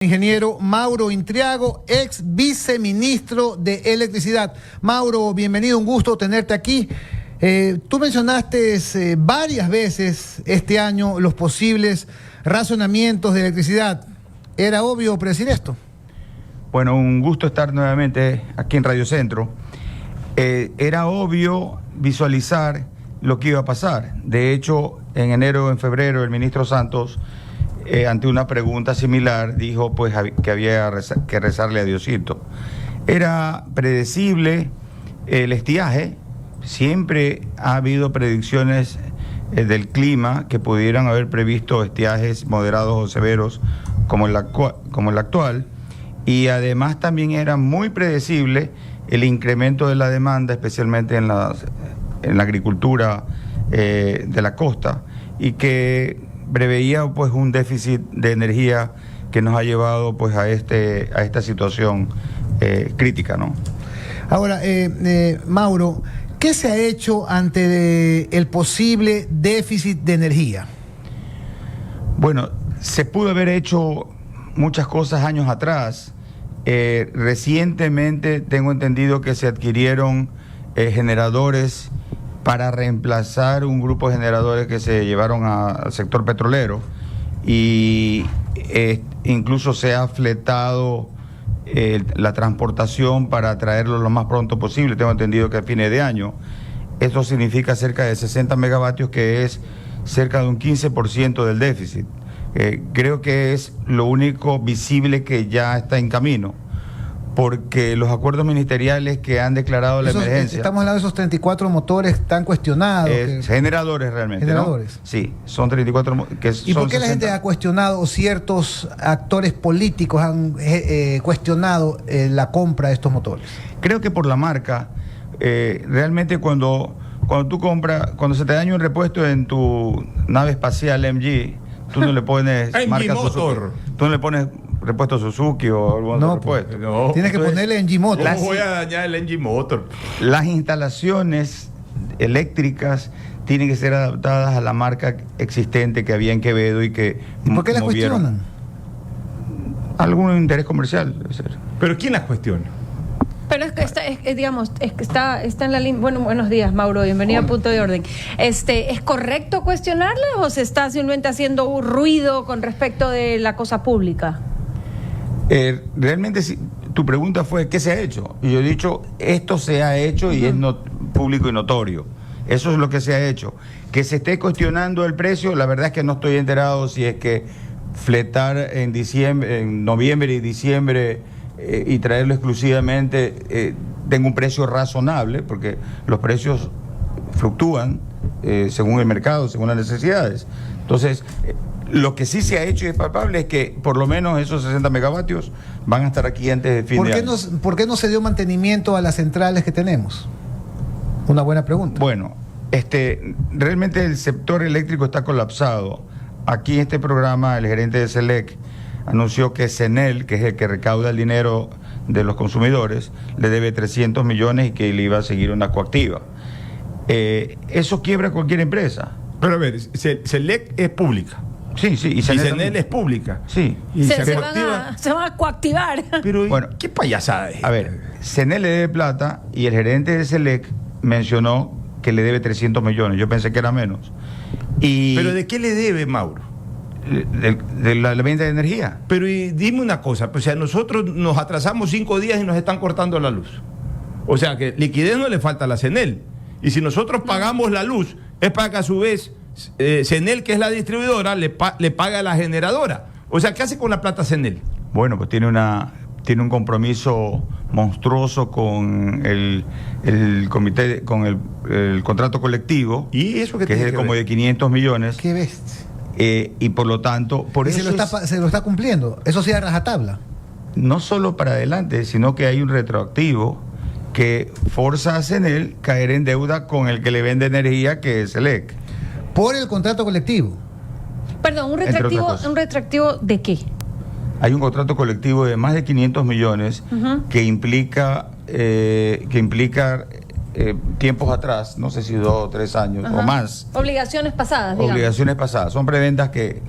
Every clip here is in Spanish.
Ingeniero Mauro Intriago, ex viceministro de Electricidad. Mauro, bienvenido, un gusto tenerte aquí. Tú mencionaste varias veces este año los posibles racionamientos de electricidad. ¿Era obvio predecir esto? Bueno, un gusto estar nuevamente aquí en Radio Centro. Era obvio visualizar lo que iba a pasar. De hecho, en enero, en febrero, el ministro Santos, ante una pregunta similar, dijo pues que había que rezarle a Diosito. Era predecible el estiaje. Siempre ha habido predicciones del clima que pudieran haber previsto estiajes moderados o severos como el actual. Y además también era muy predecible el incremento de la demanda, especialmente en la agricultura de la costa, y que preveía pues un déficit de energía que nos ha llevado pues a esta situación crítica, ¿no? Ahora, Mauro, ¿qué se ha hecho ante el posible déficit de energía? Bueno, se pudo haber hecho muchas cosas años atrás. Recientemente tengo entendido que se adquirieron generadores para reemplazar un grupo de generadores que se llevaron al sector petrolero, y incluso se ha fletado la transportación para traerlo lo más pronto posible. Tengo entendido que a fines de año. Esto significa cerca de 60 megavatios, que es cerca de un 15% del déficit. Creo que es lo único visible que ya está en camino, porque los acuerdos ministeriales que han declarado la emergencia... Estamos hablando de esos 34 motores tan cuestionados. Generadores realmente, generadores, ¿no? Sí, son 34... ¿Y por qué la gente ha cuestionado, o ciertos actores políticos han cuestionado la compra de estos motores? Creo que por la marca. Realmente cuando tú compras, cuando se te daña un repuesto en tu nave espacial MG, tú no le pones marca Suzuki. Tú no le pones repuesto Suzuki o algún otro repuesto. No. Tienes que ponerle NG Motor. ¿Cómo voy a dañar el NG Motor? Las instalaciones eléctricas tienen que ser adaptadas a la marca existente que había en Quevedo y que... ¿Y por qué las cuestionan? Algún interés comercial, debe ser. ¿Pero quién las cuestiona? Pero es que está en la línea. Bueno, buenos días, Mauro, bienvenido a Punto de Orden. ¿Es correcto cuestionarla o se está simplemente haciendo un ruido con respecto de la cosa pública? Realmente tu pregunta fue ¿qué se ha hecho? Y yo he dicho, esto se ha hecho y es público y notorio. Eso es lo que se ha hecho. Que se esté cuestionando el precio, la verdad es que no estoy enterado si es que fletar en noviembre y diciembre y traerlo exclusivamente tenga un precio razonable, porque los precios fluctúan según el mercado, según las necesidades. Entonces, lo que sí se ha hecho y es palpable es que por lo menos esos 60 megavatios van a estar aquí antes de fin de año. ¿Por qué no se dio mantenimiento a las centrales que tenemos? Una buena pregunta. Bueno, realmente el sector eléctrico está colapsado. Aquí en este programa el gerente de SELEC anunció que CENEL, que es el que recauda el dinero de los consumidores, le debe 300 millones y que le iba a seguir una coactiva. Eso quiebra cualquier empresa. Pero a ver, SELEC es pública. Sí, sí. Y CENEL es pública. Sí. Y se van a coactivar. Pero bueno, ¿qué payasada es? A ver, CENEL le debe plata y el gerente de SELEC mencionó que le debe 300 millones. Yo pensé que era menos. ¿Pero de qué le debe, Mauro? De la venta de energía. Pero dime una cosa, pues, o sea, nosotros nos atrasamos 5 días y nos están cortando la luz. O sea, que liquidez no le falta a la CENEL. Y si nosotros pagamos la luz, es para que a su vez CENEL, que es la distribuidora, le paga a la generadora. O sea, ¿qué hace con la plata CENEL? Bueno, pues tiene un compromiso monstruoso con el comité, con el contrato colectivo. ¿Y eso que es como de 500 millones. ¿Qué bestia? Y por lo tanto, se lo está cumpliendo. Eso sí, a rajatabla. No solo para adelante, sino que hay un retroactivo que forza a CENEL caer en deuda con el que le vende energía, que es SELEC. Por el contrato colectivo. Perdón, ¿un retroactivo de qué? Hay un contrato colectivo de más de 500 millones que implica tiempos atrás, no sé si 2 o 3 años o más. Obligaciones pasadas, digamos. Obligaciones pasadas. Son preventas que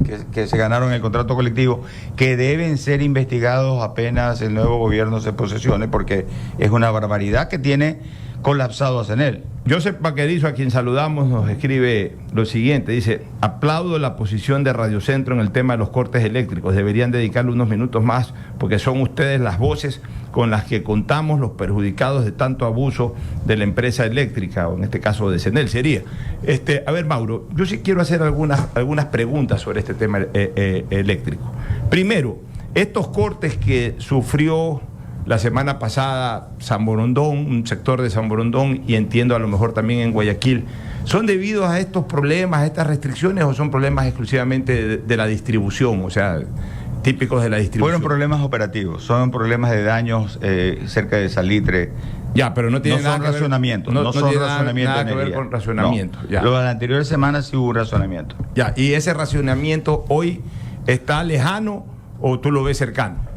se ganaron en el contrato colectivo, que deben ser investigados apenas el nuevo gobierno se posesione, porque es una barbaridad que tiene colapsado a CENEL. Joseph Vaquerizo, a quien saludamos, nos escribe lo siguiente, dice: aplaudo la posición de Radio Centro en el tema de los cortes eléctricos, deberían dedicarle unos minutos más, porque son ustedes las voces con las que contamos los perjudicados de tanto abuso de la empresa eléctrica, o en este caso de CENEL sería. A ver, Mauro, yo sí quiero hacer algunas preguntas sobre este tema eléctrico. Primero, estos cortes que sufrió la semana pasada San Borondón, un sector de San Borondón, y entiendo a lo mejor también en Guayaquil, ¿son debidos a estos problemas, a estas restricciones, o son problemas exclusivamente de la distribución, o sea, típicos de la distribución? Fueron problemas operativos, son problemas de daños cerca de Salitre. Ya, pero no tiene nada que ver, racionamiento. No son tiene racionamiento nada de que ver energía. con racionamiento. No. Ya. Lo de la anterior semana sí hubo racionamiento. Ya, ¿y ese racionamiento hoy está lejano o tú lo ves cercano?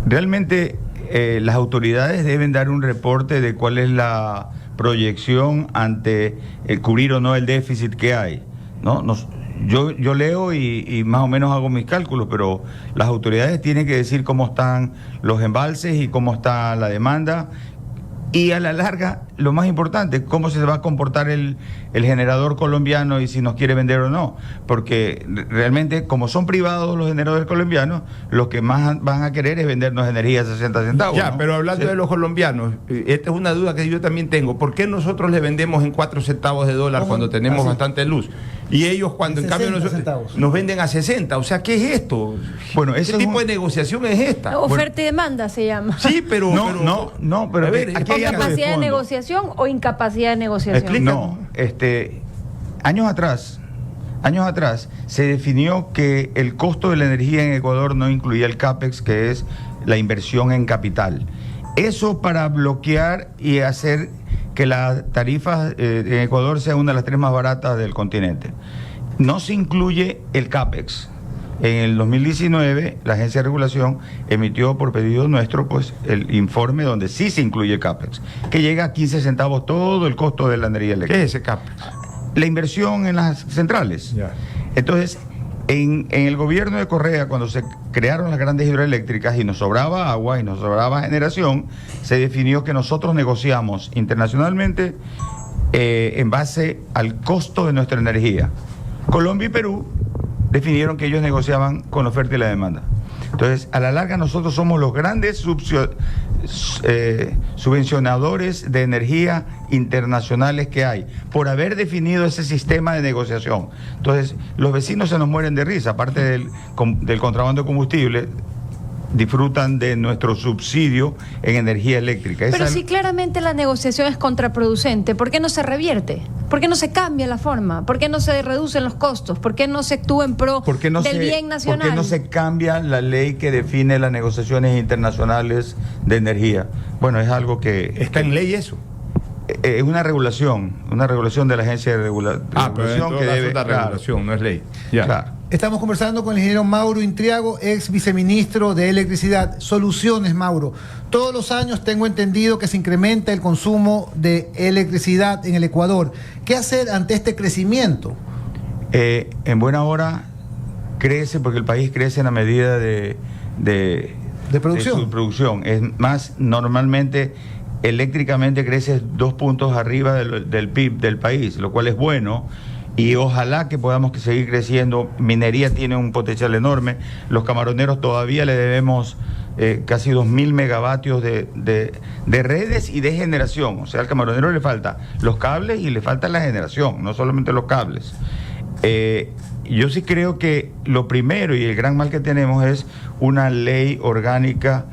Realmente las autoridades deben dar un reporte de cuál es la proyección ante cubrir o no el déficit que hay, ¿no? Yo leo y más o menos hago mis cálculos, pero las autoridades tienen que decir cómo están los embalses y cómo está la demanda. Y a la larga, lo más importante, cómo se va a comportar el generador colombiano y si nos quiere vender o no. Porque realmente, como son privados los generadores colombianos, los que más van a querer es vendernos energía a 60 centavos. Ya, ¿no? pero hablando de los colombianos, esta es una duda que yo también tengo. ¿Por qué nosotros le vendemos en 4 centavos de dólar cuando tenemos bastante luz? Y ellos cuando en cambio nos venden a 60. O sea, ¿qué es esto? Bueno, ¿Qué tipo de negociación es esta? Oferta y demanda se llama. Sí, pero... pero a ver, aquí ¿Con hay algo capacidad de fondo. negociación o incapacidad de negociación? No, años atrás se definió que el costo de la energía en Ecuador no incluía el CAPEX, que es la inversión en capital. Eso para bloquear y hacer que la tarifa en Ecuador sea una de las 3 más baratas del continente. No se incluye el CAPEX. En el 2019, la Agencia de Regulación emitió por pedido nuestro pues el informe donde sí se incluye el CAPEX, que llega a 15 centavos todo el costo de la energía eléctrica. ¿Qué es ese CAPEX? La inversión en las centrales. Ya. Entonces, en el gobierno de Correa, cuando se crearon las grandes hidroeléctricas y nos sobraba agua y nos sobraba generación, se definió que nosotros negociamos internacionalmente en base al costo de nuestra energía. Colombia y Perú definieron que ellos negociaban con la oferta y la demanda. Entonces, a la larga nosotros somos los grandes subvencionadores de energía internacionales que hay, por haber definido ese sistema de negociación. Entonces, los vecinos se nos mueren de risa, aparte del contrabando de combustible, disfrutan de nuestro subsidio en energía eléctrica. Pero si claramente la negociación es contraproducente, ¿por qué no se revierte? ¿Por qué no se cambia la forma? ¿Por qué no se reducen los costos? ¿Por qué no se actúa en pro del bien nacional? ¿Por qué no se cambia la ley que define las negociaciones internacionales de energía? Bueno, es algo que... ¿Está en ley eso? Es una regulación de la Agencia de Regulación. Pero en todo caso es una regulación, no es ley. Ya. Claro. Estamos conversando con el ingeniero Mauro Intriago, ex viceministro de Electricidad. Soluciones, Mauro. Todos los años tengo entendido que se incrementa el consumo de electricidad en el Ecuador. ¿Qué hacer ante este crecimiento? En buena hora crece, porque el país crece en la medida de producción. De su producción. Es más, normalmente eléctricamente crece 2 puntos arriba del PIB del país, lo cual es bueno. Y ojalá que podamos seguir creciendo. Minería tiene un potencial enorme. Los camaroneros todavía le debemos casi 2.000 megavatios de redes y de generación. O sea, al camaronero le falta los cables y le falta la generación, no solamente los cables. Yo sí creo que lo primero y el gran mal que tenemos es una ley orgánica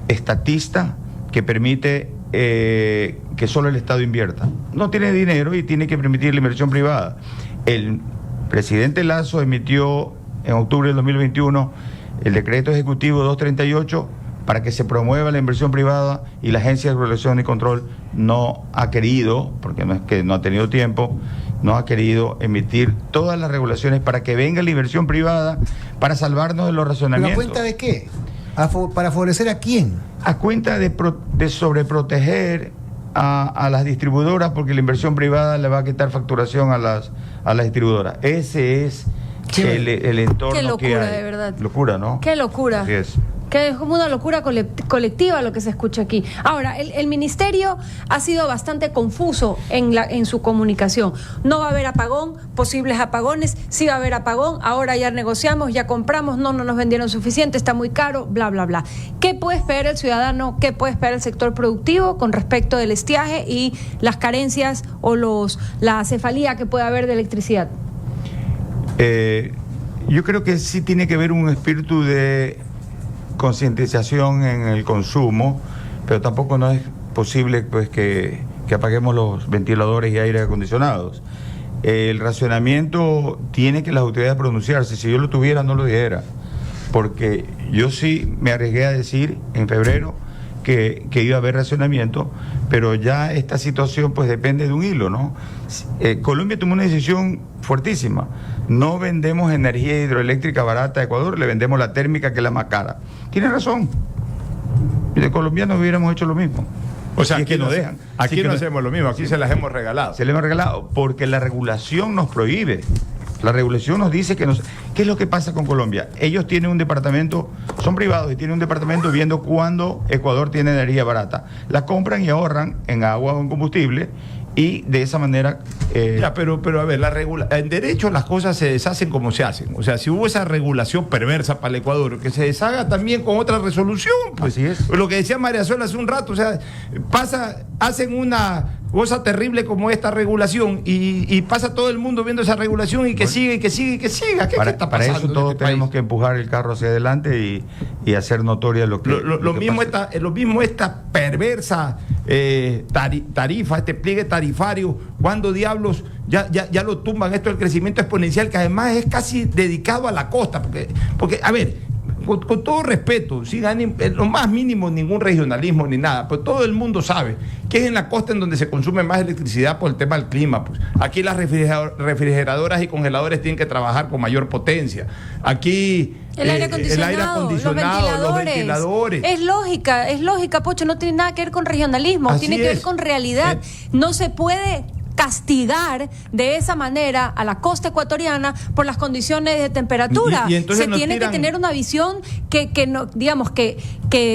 estatista que permite que solo el Estado invierta. No tiene dinero y tiene que permitir la inversión privada. El presidente Lasso emitió en octubre del 2021 el decreto ejecutivo 238 para que se promueva la inversión privada, y la Agencia de Regulación y Control no ha querido, porque no es que no ha tenido tiempo, no ha querido emitir todas las regulaciones para que venga la inversión privada para salvarnos de los racionamientos. ¿Pero a cuenta de qué? ¿Para favorecer a quién? A cuenta de sobreproteger a las distribuidoras porque la inversión privada le va a quitar facturación a las distribuidoras. Ese es el entorno. Qué locura, que hay. de verdad. Locura, ¿no? Qué locura. Así es. Que es como una locura colectiva lo que se escucha aquí. Ahora, el ministerio ha sido bastante confuso en su comunicación. No va a haber apagón, posibles apagones, sí va a haber apagón, ahora ya negociamos, ya compramos, no nos vendieron suficiente, está muy caro, bla, bla, bla. ¿Qué puede esperar el ciudadano, qué puede esperar el sector productivo con respecto del estiaje y las carencias o la cefalía que puede haber de electricidad? Yo creo que sí tiene que haber un espíritu de concientización en el consumo, pero tampoco no es posible pues que apaguemos los ventiladores y aire acondicionados. El racionamiento tiene que las autoridades pronunciarse. Si yo lo tuviera, no lo dijera, porque yo sí me arriesgué a decir en febrero que iba a haber racionamiento, pero ya esta situación pues depende de un hilo, ¿no? Colombia tomó una decisión fuertísima. No vendemos energía hidroeléctrica barata a Ecuador, le vendemos la térmica, que es la más cara. Tiene razón. Y de colombianos hubiéramos hecho lo mismo. O sea, si aquí es que no nos dejan. Aquí no hacemos lo mismo, aquí se las hemos regalado. Se le hemos regalado porque la regulación nos prohíbe. La regulación nos dice que ¿qué es lo que pasa con Colombia? Ellos tienen un departamento, son privados y tienen un departamento viendo cuándo Ecuador tiene energía barata. La compran y ahorran en agua o en combustible y de esa manera... Ya, pero a ver, en derecho las cosas se deshacen como se hacen. O sea, si hubo esa regulación perversa para el Ecuador, que se deshaga también con otra resolución. Pues. Así es. Lo que decía María Sola hace un rato, o sea, hacen una cosa terrible como esta regulación y pasa todo el mundo viendo esa regulación y que siga y que siga y que siga. ¿Qué está pasando? Para eso todos este tenemos país? que empujar el carro hacia adelante y hacer notoria lo que Lo mismo esta perversa tarifa, este pliegue tarifario, cuando diablos ya lo tumban, esto del crecimiento exponencial, que además es casi dedicado a la costa, porque a ver, con todo respeto, sin lo más mínimo ningún regionalismo ni nada, pues todo el mundo sabe que es en la costa en donde se consume más electricidad por el tema del clima. Pues aquí las refrigeradoras y congeladores tienen que trabajar con mayor potencia. Aquí el aire acondicionado, los ventiladores. Es lógica, Pocho, no tiene nada que ver con regionalismo, Así tiene que ver es. con realidad. No se puede castigar de esa manera a la costa ecuatoriana por las condiciones de temperatura. Y entonces se nos tiene tiran... que tener una visión que no, digamos, que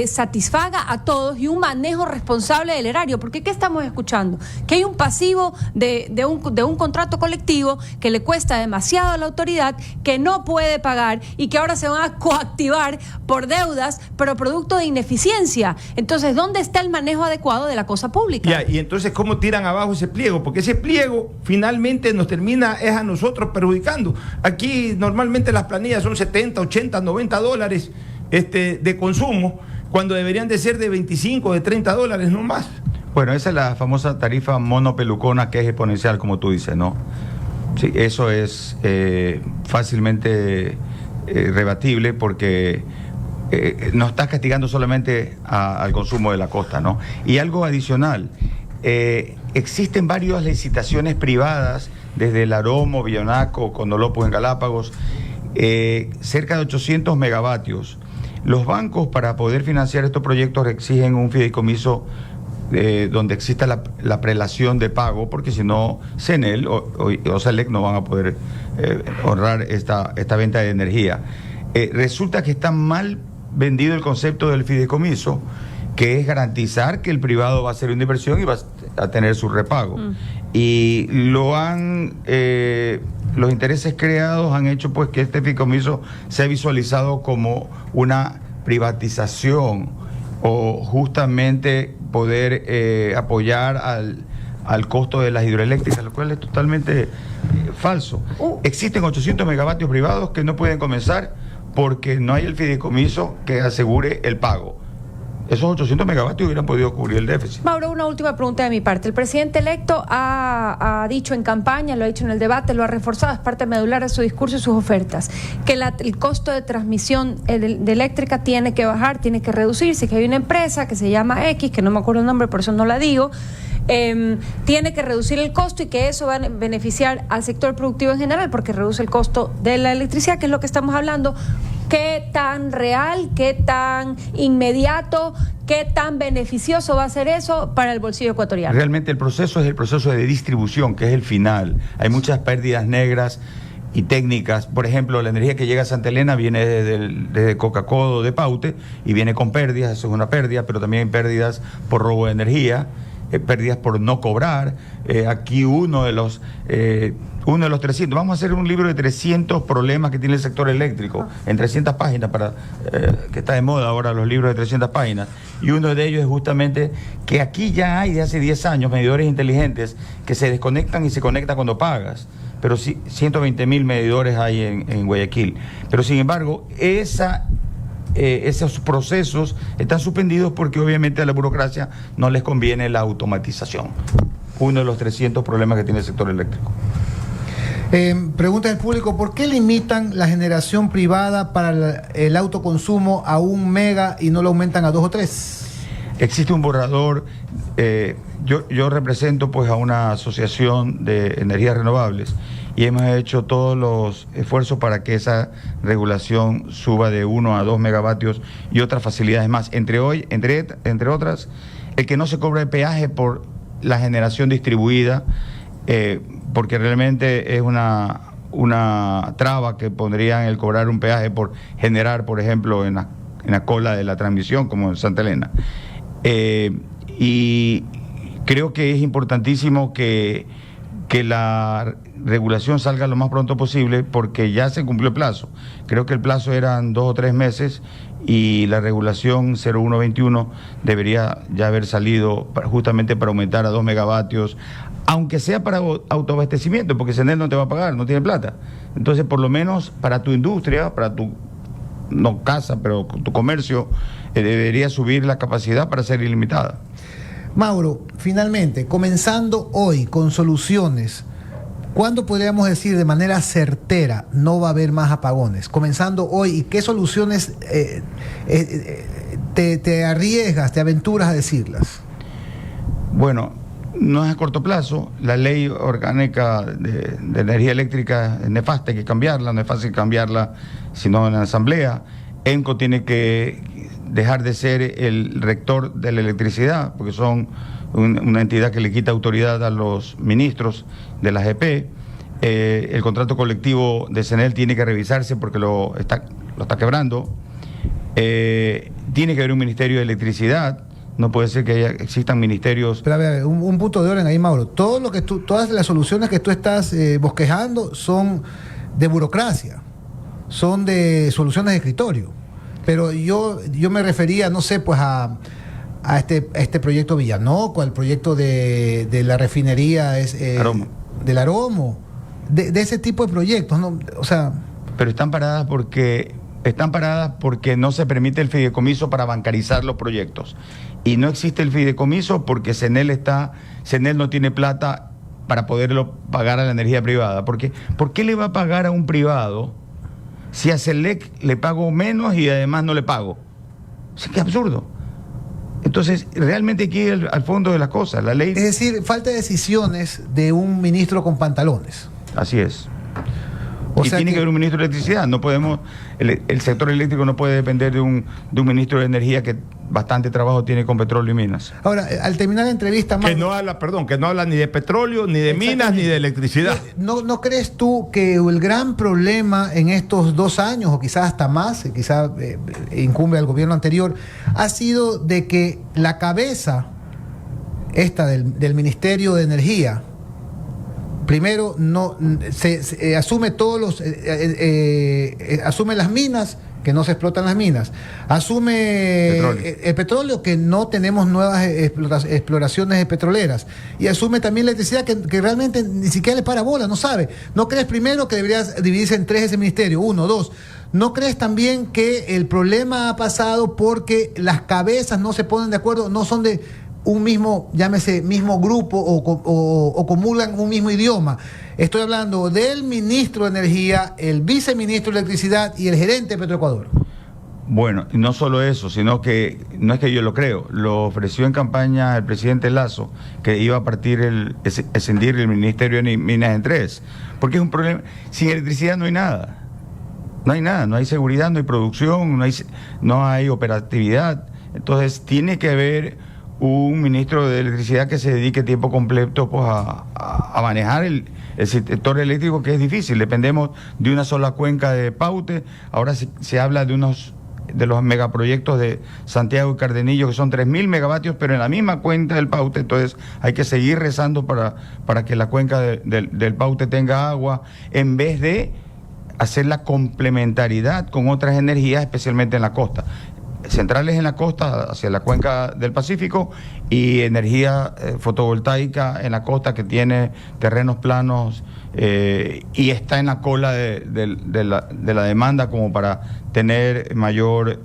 satisfaga a todos y un manejo responsable del erario. Porque ¿qué estamos escuchando? Que hay un pasivo de un contrato colectivo que le cuesta demasiado a la autoridad, que no puede pagar y que ahora se van a coactivar por deudas, pero producto de ineficiencia. Entonces, ¿dónde está el manejo adecuado de la cosa pública? Ya, y entonces, ¿cómo tiran abajo ese pliego? Porque ese pliego finalmente nos termina es a nosotros perjudicando. Aquí normalmente las planillas son 70, 80, 90 dólares de consumo, cuando deberían de ser de 25, de 30 dólares, no más. Bueno, esa es la famosa tarifa monopelucona, que es exponencial, como tú dices, ¿no? Sí, eso es fácilmente rebatible porque no está castigando solamente al consumo de la costa, ¿no? Y algo adicional, existen varias licitaciones privadas, desde el Aromo, Villanaco, Condolopo en Galápagos, cerca de 800 megavatios. Los bancos, para poder financiar estos proyectos, exigen un fideicomiso donde exista la prelación de pago, porque si no, CENEL o SELEC no van a poder honrar esta venta de energía. Resulta que está mal vendido el concepto del fideicomiso, que es garantizar que el privado va a hacer una inversión y va a tener su repago. Y los intereses creados han hecho pues que este fideicomiso sea visualizado como una privatización o justamente poder apoyar al costo de las hidroeléctricas, lo cual es totalmente falso. Existen 800 megavatios privados que no pueden comenzar porque no hay el fideicomiso que asegure el pago. Esos 800 megavatios hubieran podido cubrir el déficit. Mauro, una última pregunta de mi parte. El presidente electo ha dicho en campaña, lo ha dicho en el debate, lo ha reforzado, es parte medular de su discurso y sus ofertas, que el costo de transmisión de eléctrica tiene que bajar, tiene que reducirse, que hay una empresa que se llama X, que no me acuerdo el nombre, por eso no la digo, tiene que reducir el costo y que eso va a beneficiar al sector productivo en general, porque reduce el costo de la electricidad, que es lo que estamos hablando. ¿Qué tan real, qué tan inmediato, qué tan beneficioso va a ser eso para el bolsillo ecuatoriano? Realmente el proceso es el proceso de distribución, que es el final. Hay muchas pérdidas negras y técnicas. Por ejemplo, la energía que llega a Santa Elena viene desde Coca-Cola de Paute y viene con pérdidas, eso es una pérdida, pero también hay pérdidas por robo de energía, pérdidas por no cobrar. Aquí uno de los 300, vamos a hacer un libro de 300 problemas que tiene el sector eléctrico, en 300 páginas, que está de moda ahora los libros de 300 páginas, y uno de ellos es justamente que aquí ya hay de hace 10 años medidores inteligentes que se desconectan y se conectan cuando pagas, pero sí, 120.000 medidores hay en Guayaquil, pero sin embargo, esos procesos están suspendidos porque obviamente a la burocracia no les conviene la automatización. Uno de los 300 problemas que tiene el sector eléctrico. Pregunta del público: ¿por qué limitan la generación privada para el autoconsumo a 1 mega y no lo aumentan a 2 o 3? Existe un borrador. Yo represento pues a una asociación de energías renovables y hemos hecho todos los esfuerzos para que esa regulación suba de 1 a 2 megavatios y otras facilidades más. Entre otras, el que no se cobre peaje por la generación distribuida, porque realmente es una traba que pondrían el cobrar un peaje por generar, por ejemplo, en la cola de la transmisión, como en Santa Elena. Y creo que es importantísimo que la regulación salga lo más pronto posible, porque ya se cumplió el plazo. Creo que el plazo eran 2 o 3 meses y la regulación 0121 debería ya haber salido justamente para aumentar a 2 megavatios, aunque sea para autoabastecimiento, porque Senel no te va a pagar, no tiene plata. Entonces, por lo menos para tu industria, para tu, no casa, pero tu comercio, debería subir la capacidad para ser ilimitada. Mauro, finalmente, comenzando hoy con soluciones, ¿cuándo podríamos decir de manera certera no va a haber más apagones? Comenzando hoy, ¿y qué soluciones te arriesgas, te aventuras a decirlas? Bueno, no es a corto plazo. La ley orgánica de energía eléctrica es nefasta, hay que cambiarla, no es fácil cambiarla sino en la asamblea. ENCO tiene que dejar de ser el rector de la electricidad, porque son una entidad que le quita autoridad a los ministros de la GP. El contrato colectivo de Senel tiene que revisarse porque lo está quebrando. Tiene que haber un ministerio de electricidad. No puede ser que existan ministerios. Pero a ver, un punto de orden ahí, Mauro. Todas las soluciones que tú estás bosquejando son de burocracia, son de soluciones de escritorio. Pero yo me refería, no sé, pues a este proyecto Villanoco, al proyecto de la refinería del Aromo, de ese tipo de proyectos, ¿no? O sea. Pero están paradas porque no se permite el fideicomiso para bancarizar los proyectos. Y no existe el fideicomiso porque Senel no tiene plata para poderlo pagar a la energía privada. Porque, ¿por qué le va a pagar a un privado si a Selec le pago menos y además no le pago? Es que es absurdo. Entonces, realmente hay que ir al fondo de las cosas. La ley. Es decir, falta de decisiones de un ministro con pantalones. Así es. Y tiene que haber un ministro de electricidad. No podemos, el sector eléctrico no puede depender de un ministro de energía que bastante trabajo tiene con petróleo y minas. Ahora, al terminar la entrevista, que no habla ni de petróleo, ni de minas, ni de electricidad. ¿No crees tú que el gran problema en estos 2 años, o quizás hasta más, quizás incumbe al gobierno anterior, ha sido de que la cabeza esta del Ministerio de Energía, primero, se asume asume las minas, que no se explotan las minas, asume el petróleo, que no tenemos nuevas exploraciones petroleras, y asume también la electricidad, que realmente ni siquiera le para bola, no sabe. ¿No crees primero que debería dividirse en 3 ese ministerio? 1, 2. ¿No crees también que el problema ha pasado porque las cabezas no se ponen de acuerdo, no son de un mismo, llámese, mismo grupo o comulgan un mismo idioma? Estoy hablando del ministro de Energía, el viceministro de Electricidad y el gerente de Petroecuador. Bueno, y no solo eso, sino que no es que yo lo creo, lo ofreció en campaña el presidente Lasso, que iba a escindir el Ministerio de Minas en 3, porque es un problema. Sin electricidad no hay nada. No hay nada, no hay seguridad, no hay producción, no hay operatividad. Entonces tiene que haber un ministro de electricidad que se dedique tiempo completo pues, a manejar el sector eléctrico, que es difícil. Dependemos de una sola cuenca de Paute. Ahora se habla de los megaproyectos de Santiago y Cardenillo, que son 3.000 megavatios, pero en la misma cuenca del Paute. Entonces hay que seguir rezando para que la cuenca del Paute tenga agua, en vez de hacer la complementariedad con otras energías, especialmente en la costa. Centrales en la costa, hacia la cuenca del Pacífico, y energía fotovoltaica en la costa, que tiene terrenos planos y está en la cola de la demanda como para tener mayor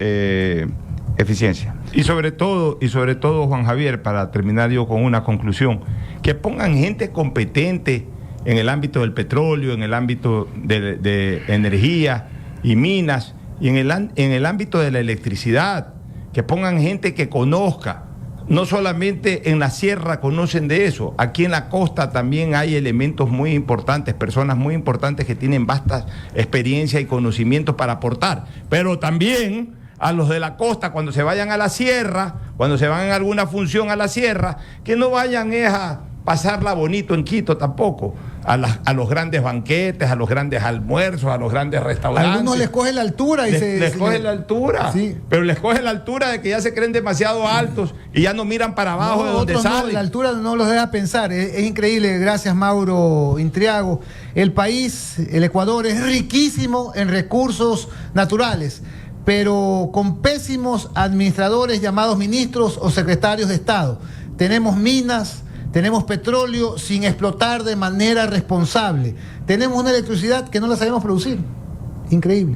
eficiencia. Y sobre todo, Juan Javier, para terminar yo con una conclusión, que pongan gente competente en el ámbito del petróleo, en el ámbito de energía y minas, y en el ámbito de la electricidad, que pongan gente que conozca. No solamente en la sierra conocen de eso, aquí en la costa también hay elementos muy importantes, personas muy importantes que tienen vasta experiencia y conocimientos para aportar, pero también a los de la costa, cuando se vayan a la sierra, cuando se van en alguna función a la sierra, que no vayan a pasarla bonito en Quito tampoco, a los grandes banquetes, a los grandes almuerzos, a los grandes restaurantes. Algunos les coge la altura y les coge la altura, sí. Pero les coge la altura de que ya se creen demasiado altos y ya no miran para abajo de donde salen. La altura no los deja pensar, es increíble. Gracias, Mauro Intriago. El país, el Ecuador, es riquísimo en recursos naturales, pero con pésimos administradores llamados ministros o secretarios de Estado. Tenemos minas, tenemos petróleo sin explotar de manera responsable. Tenemos una electricidad que no la sabemos producir. Increíble.